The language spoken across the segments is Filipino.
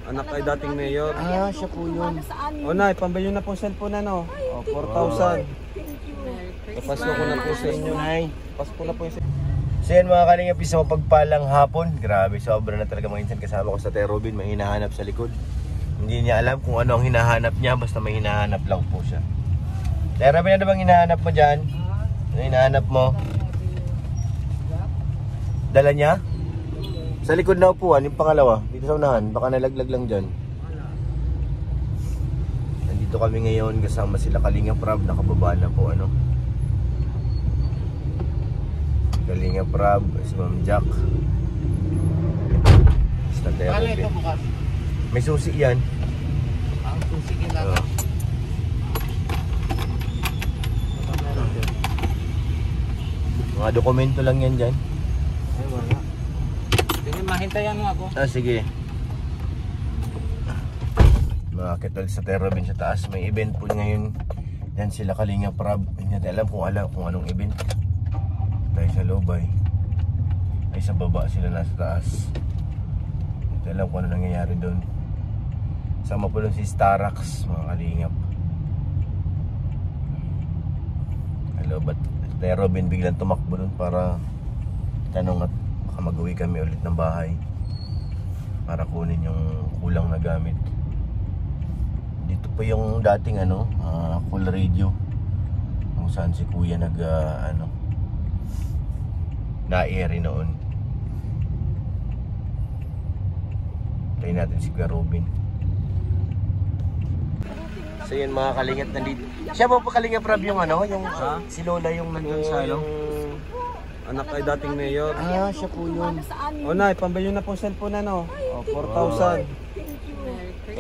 Anak kay dating mayor. Ah, siya po yun. O nay, pambili na po cellphone ano. O, 4,000. Papasko ko na po sa inyo. Nay. Pasko na po yung... So yan mga kalingap, isang mapagpalang hapon. Grabe, sobra na talaga mga insan. Kasama ko sa Tay Robin, may hinahanap sa likod. Hindi niya alam kung ano ang hinahanap niya, basta may hinahanap lang po siya. Tay Robin, ano bang hinahanap mo dyan? Ano hinahanap mo? Dala niya? Sa likod na upuan, yung pangalawa. Dito sa unahan, baka nalaglag lang dyan. Nandito kami ngayon kasama sila Kalingap Rab. Nakababa na po ano. Kalingap Rab, si Ma'am Jack. May susi yan. Ang susi kailangan. Mga dokumento lang yan dyan. Ay, wala. Sige, mahintayan mo ako. Ah, sige. Makakit ulit sa Tay Robin sa taas. May event po ngayon. Yan sila Kalingap Rab. Hindi natin alam kung anong event. Tayo sa loob ay sa baba sila nasa taas. Hindi alam kung ano nangyayari doon. Sama po doon si Starax, mga Kalingap. Hello, but Tay Robin biglang tumakbo doon para tanong at baka mag-uwi kami ulit ng bahay para kunin yung kulang na gamit. Dito po yung dating Cool Radio kung saan si Kuya na-airy noon. Tayo natin si Kuya Robin. So yun mga Kalingap, nandito. Siya po Kalingap Rab yung si Lola yung nandun sa Anak kay dating mayor. Ah, siya po yun. O nay, pambili na po cellphone ano. O, 4,000.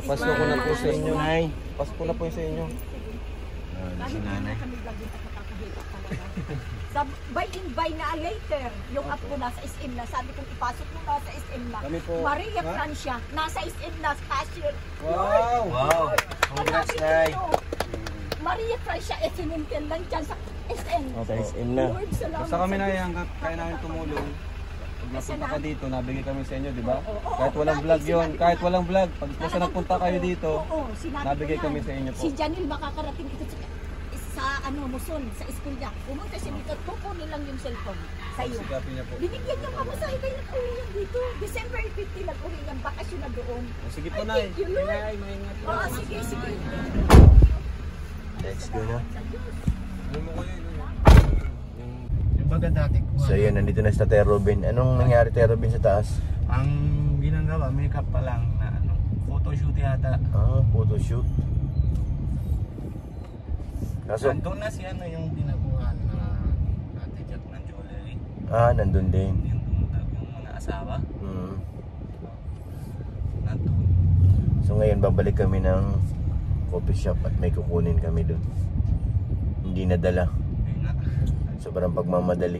Papasko ko na po sa inyo. Nay. Pasko na po yung sa inyo. Si nanay. By in by na later, yung app ko nasa SM na. Sabi kong ipasok mo nasa SM na. Kami po. Maria Francia, nasa SM na, cashier. Wow! Wow! Congrats, Nay! Maria Francia, SMNTL lang dyan sa SM. Sa SM na. Lord, salamat. Basta kami na yan, kaya namin tumulong. Pag napunta ka dito, nabigay kami sa inyo, di ba? Kahit walang vlog yun, kahit walang vlog. Pag basta nagpunta kayo dito, nabigay kami sa inyo po. Si Janil makakarating ito sa Muson, sa school niya. Pumunta siya dito, kukunin lang yung cellphone sa iyo. Sigapin niya po. Binigyan niya pamasahe kayo nag-uwi yan dito. December 15 nag-uwi yan, bakasyon na doon. Sige po, Nay. Thank you, Lord. Oo, sige, sige. Let's go na. Ano mo kayo? Yung baga dati ko. So yun, nandito na sa Tay Robin. Anong nangyari Tay Robin sa taas? Ang ginagawa, makeup pa lang na photoshoot yata. Ah, photoshoot. Kaso, Nandun na si yung dinaguhan na Ate Jack ng jewelry. nandun din. Yung tumutag yung mga asawa. Nandun. So ngayon, babalik kami ng coffee shop at may kukunin kami dun. Hindi nadala. Ayun nga. Sobrang pagmamadali.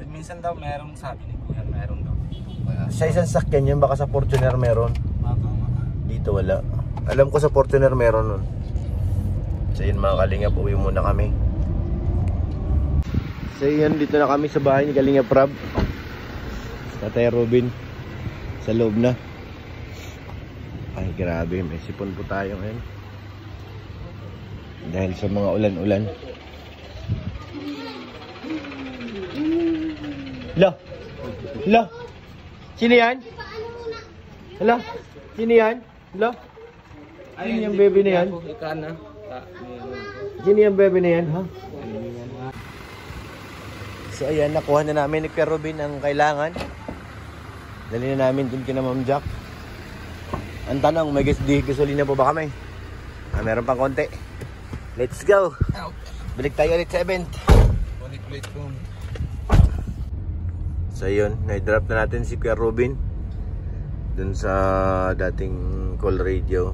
Minsan daw merong sabi ni Kuya, meron daw. Sa isang sakyan yun, baka sa Fortuner meron. Dito wala. Alam ko sa Fortuner meron nun. So yun mga Kalingap, uwi muna kami. So yun, dito na kami sa bahay ni Kalingap Rab. Sa Tay Robin. Sa loob na. Ay grabe, may sipon po tayo ngayon. Dahil sa mga ulan-ulan. Hala! Hala! Sino yan? Hala! Sino yan? Hala! Sino yung baby na yan? Ikan na. Sino yung baby na yan, ha? So ayan, nakuha na namin ni Kuya Robin ang kailangan. Dali na namin dun kina Ma'am Jack. Ang tanong, may gasolina po ba kami? Meron pang konti. Let's go! Balik tayo ulit sa event. Ulit po. So yun, na-drop na natin si Kuya Robin dun sa dating Cool Radio.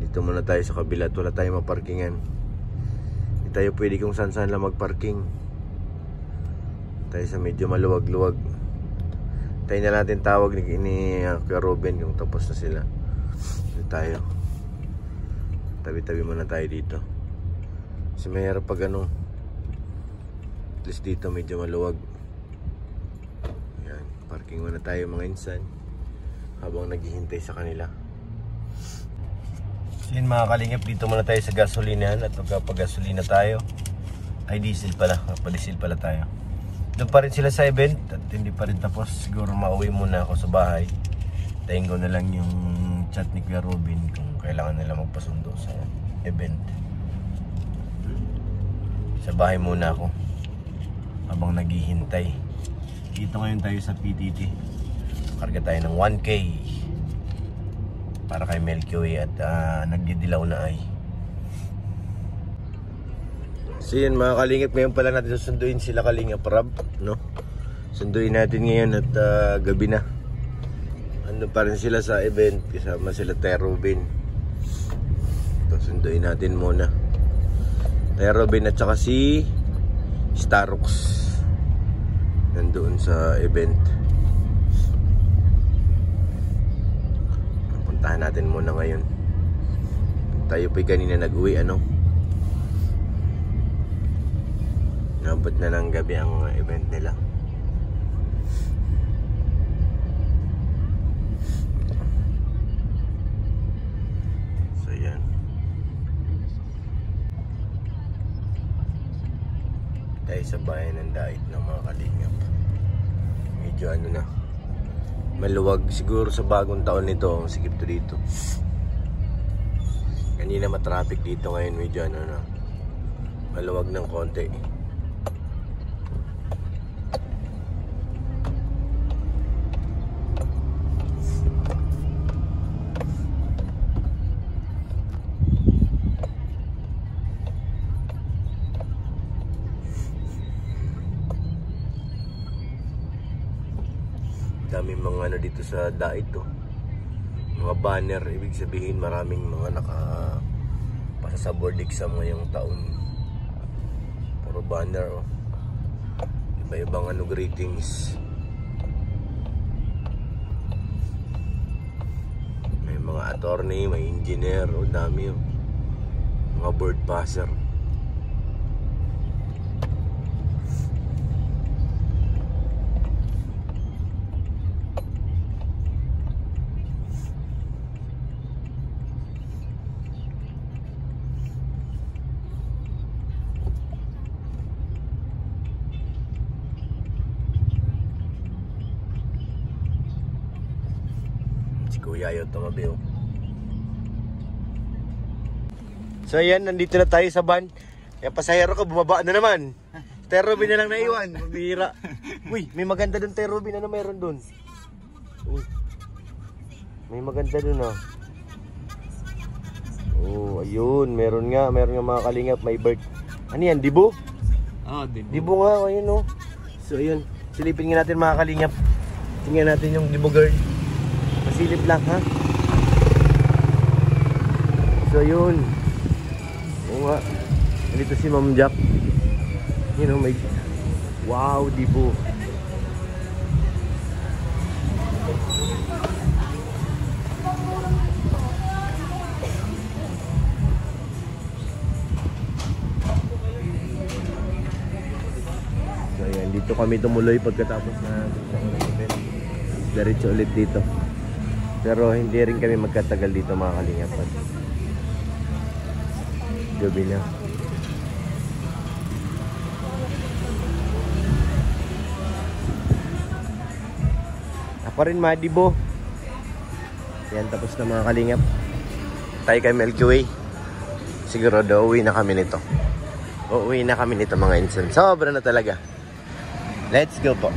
Dito muna tayo sa kabila at wala tayong maparkingan. Hindi tayo pwede kung saan lang magparking. Tayo sa medyo maluwag-luwag. Tayo na natin tawag ni Kuya Robin kung tapos na sila. Dito tayo. Tabi-tabi muna tayo dito. Kasi mahirap pag at least dito medyo maluwag. Yan, parking muna tayo mga insan. habang naghihintay sa kanila. So yun mga kalingap, dito muna tayo sa gasolinahan. At magkapag-gasolina tayo, ay diesel pala, magpa-diesel pala tayo. Doon pa rin sila sa event at hindi pa rin tapos. Siguro mauwi muna ako sa bahay. Tayin ko na lang yung chat ni Kuya Robin kung kailangan nila magpasundo sa event. Sa bahay muna ako habang naghihintay. Dito ngayon tayo sa PTT. Karga tayo ng 1K para kay Melky at nagdidilaw na ay. So yun mga kalingap, ngayon pala natin susunduin sila Kalingap Rab, no? Sunduin natin ngayon at gabi na. Ano pa rin sila sa event, kasama sila Tay Robin. Ito, sunduin natin muna Tay Robin at saka si Starrox nandoon sa event. Puntahan natin muna ngayon. Tayo po'y kanina nag-uwi, ano? Nabot na ng gabi ang event nila. So yan. Tayo sa bayan ng Dait ng mga kalingap. Medyo ano na, maluwag siguro sa bagong taon nito. Ang sikip to dito. Kanina matraffic dito, ngayon medyo ano na, maluwag ng konti. Daming mga ano dito sa Dait, oh. Mga banner, ibig sabihin maraming mga pasa sa board exam ngayong taon. Puro banner, oh. Iba-ibang ano greetings. May mga attorney, may engineer, oh, dami, oh. Mga board passer. Kuya yun tumabi, oh. So ayan, nandito na tayo sa van. Yung pasahero ko bumaba na naman. Tay Robin na lang naiwan. Mabihira. Uy, may maganda dun Tay Robin. Ano meron dun? Uy, may maganda dun, oh. Oh, ayun, meron nga mga kalingap. May bird. Ano yan, dibo? Oh, dibo. Dibo nga, ayun, oh. So ayun, silipin nga natin mga kalingap. Tingnan natin yung dibo girl. Masilip lang, ha? So yun. Oo nga. Nandito si Ma'am Jack. You know, may... Wow, dibo. So yan, dito kami tumuloy pagkatapos na diretso ulit dito. Pero hindi rin kami magkatagal dito mga kalingap. Gabi na. Ako rin madibo. Yan, tapos na mga kalingap. Tayo kay Milky Way. Sigurado uwi na kami nito. Uuwi na kami nito mga insan. Sobra na talaga. Let's go po.